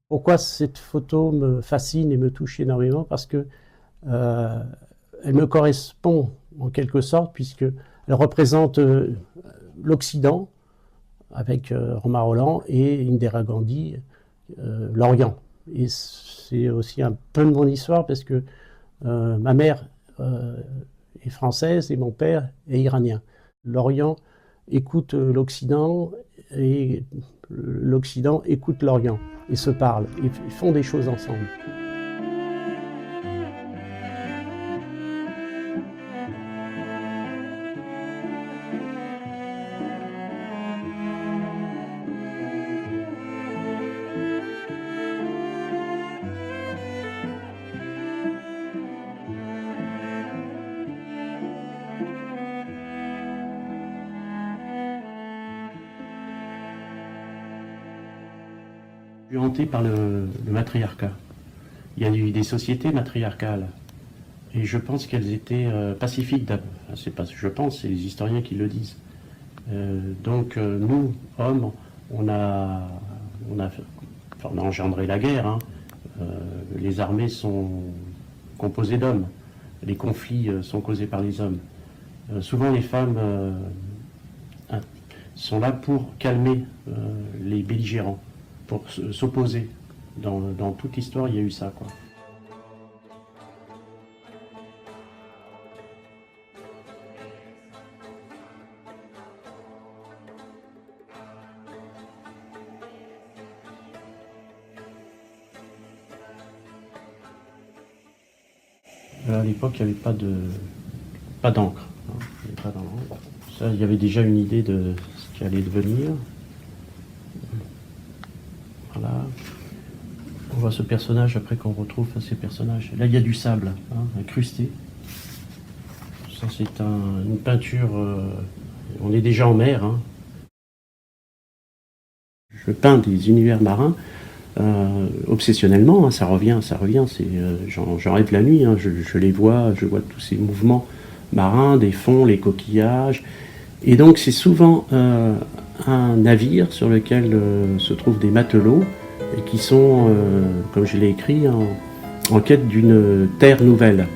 Pourquoi cette photo me fascine et me touche énormément? Parce que elle me correspond en quelque sorte, puisqu'elle représente l'Occident avec Romain Rolland et Indira Gandhi, l'Orient. Et c'est aussi un peu de mon histoire parce que ma mère est française et mon père est iranien. L'Orient écoute l'Occident et l'Occident écoute l'Orient et se parlent et font des choses ensemble. Je suis hanté par le matriarcat. Il y a eu des sociétés matriarcales. Et je pense qu'elles étaient pacifiques d'abord. Enfin, c'est pas, je pense, c'est les historiens qui le disent. Nous, hommes, on a engendré la guerre. Hein. Les armées sont composées d'hommes. Les conflits sont causés par les hommes. Souvent, les femmes sont là pour calmer les belligérants, pour s'opposer. Dans toute l'histoire, il y a eu ça, quoi. À l'époque, il n'y avait pas d'encre. Hein. Ça, il y avait déjà une idée de ce qui allait devenir. Voilà. On voit ce personnage après qu'on retrouve ces personnages. Là, il y a du sable incrusté. Ça, c'est une peinture. On est déjà en mer. Hein. Je peins des univers marins. Obsessionnellement, hein, ça revient. J'en rêve la nuit. Hein, je les vois, je vois tous ces mouvements marins, des fonds, les coquillages. Et donc c'est souvent un navire sur lequel se trouvent des matelots et qui sont, comme je l'ai écrit, en quête d'une terre nouvelle.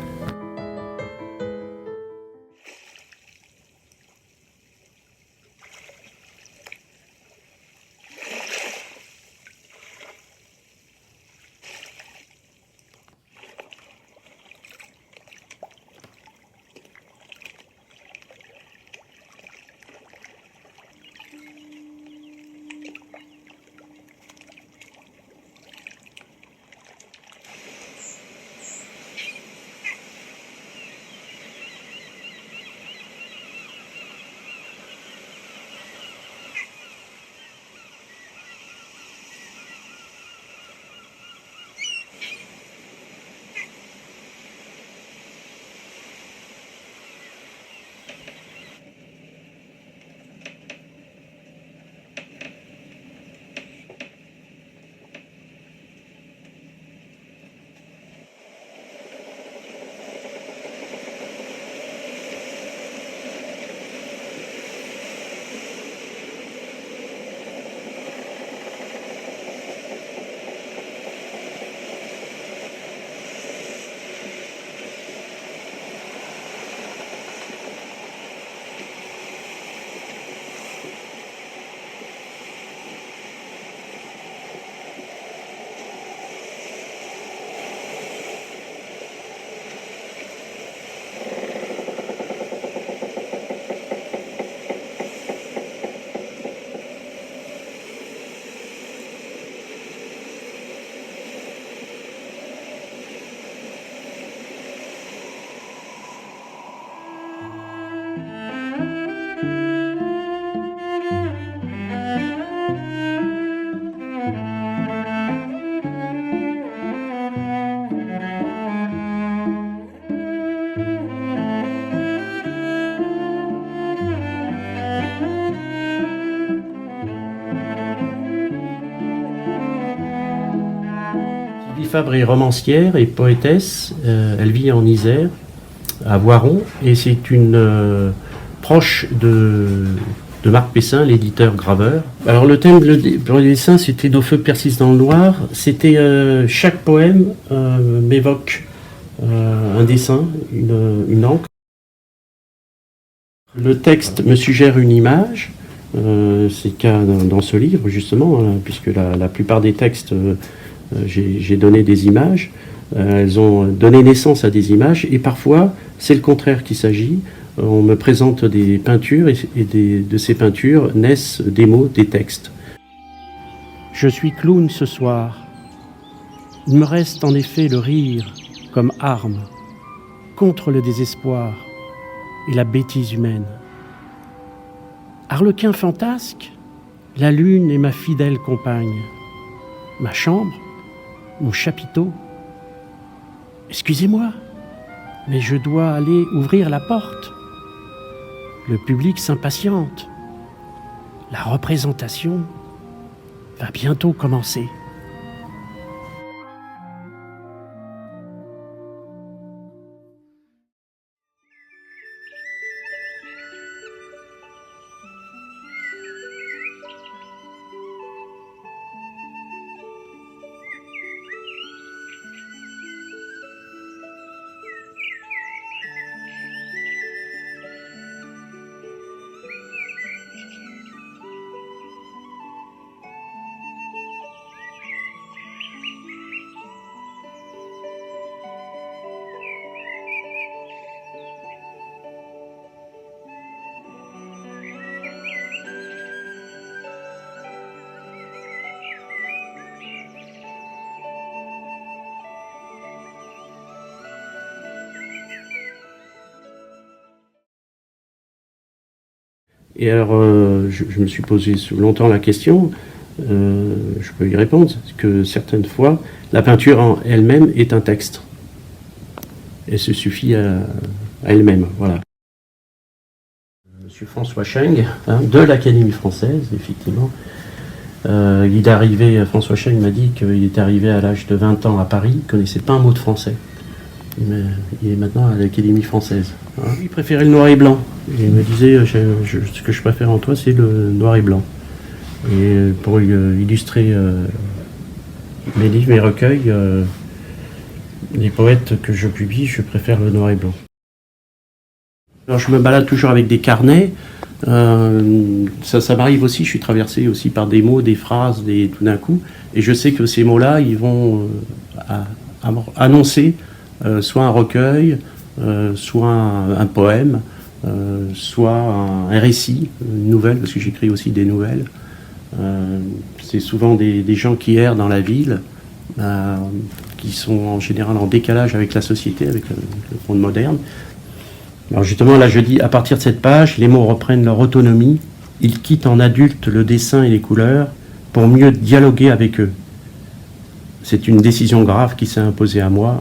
Fabre est romancière et poétesse. Elle vit en Isère, à Voiron, et c'est une proche de Marc Pessin, l'éditeur graveur. Alors le thème pour les dessins, c'était Nos feux persistent dans le noir. C'était chaque poème m'évoque un dessin, une encre. Le texte me suggère une image. C'est le cas dans ce livre, justement, puisque la plupart des textes, j'ai donné des images. Elles ont donné naissance à des images, et parfois, c'est le contraire qu'il s'agit. On me présente des peintures, et de ces peintures naissent des mots, des textes. Je suis clown ce soir. Il me reste en effet le rire comme arme contre le désespoir et la bêtise humaine. Harlequin fantasque, la lune est ma fidèle compagne. Ma chambre, mon chapiteau. Excusez-moi, mais je dois aller ouvrir la porte. Le public s'impatiente. La représentation va bientôt commencer. Et alors, je me suis posé longtemps la question, je peux y répondre, que certaines fois, la peinture en elle-même est un texte. Elle se suffit à elle-même, voilà. Monsieur François Cheng, de l'Académie française, effectivement. Il est arrivé, François Cheng m'a dit qu'il était arrivé à l'âge de 20 ans à Paris, il ne connaissait pas un mot de français. Mais il est maintenant à l'Académie française. Il préférait le noir et blanc. Il me disait, ce que je préfère en toi, c'est le noir et blanc. Et pour illustrer mes livres, mes recueils, les poètes que je publie, je préfère le noir et blanc. Alors je me balade toujours avec des carnets. Ça m'arrive aussi, je suis traversé aussi par des mots, des phrases, tout d'un coup. Et je sais que ces mots-là, ils vont annoncer soit un recueil, soit un poème, soit un récit, une nouvelle, parce que j'écris aussi des nouvelles. C'est souvent des gens qui errent dans la ville, qui sont en général en décalage avec la société, avec le monde moderne. Alors justement, là je dis, à partir de cette page, les mots reprennent leur autonomie, ils quittent en adulte le dessin et les couleurs pour mieux dialoguer avec eux. C'est une décision grave qui s'est imposée à moi,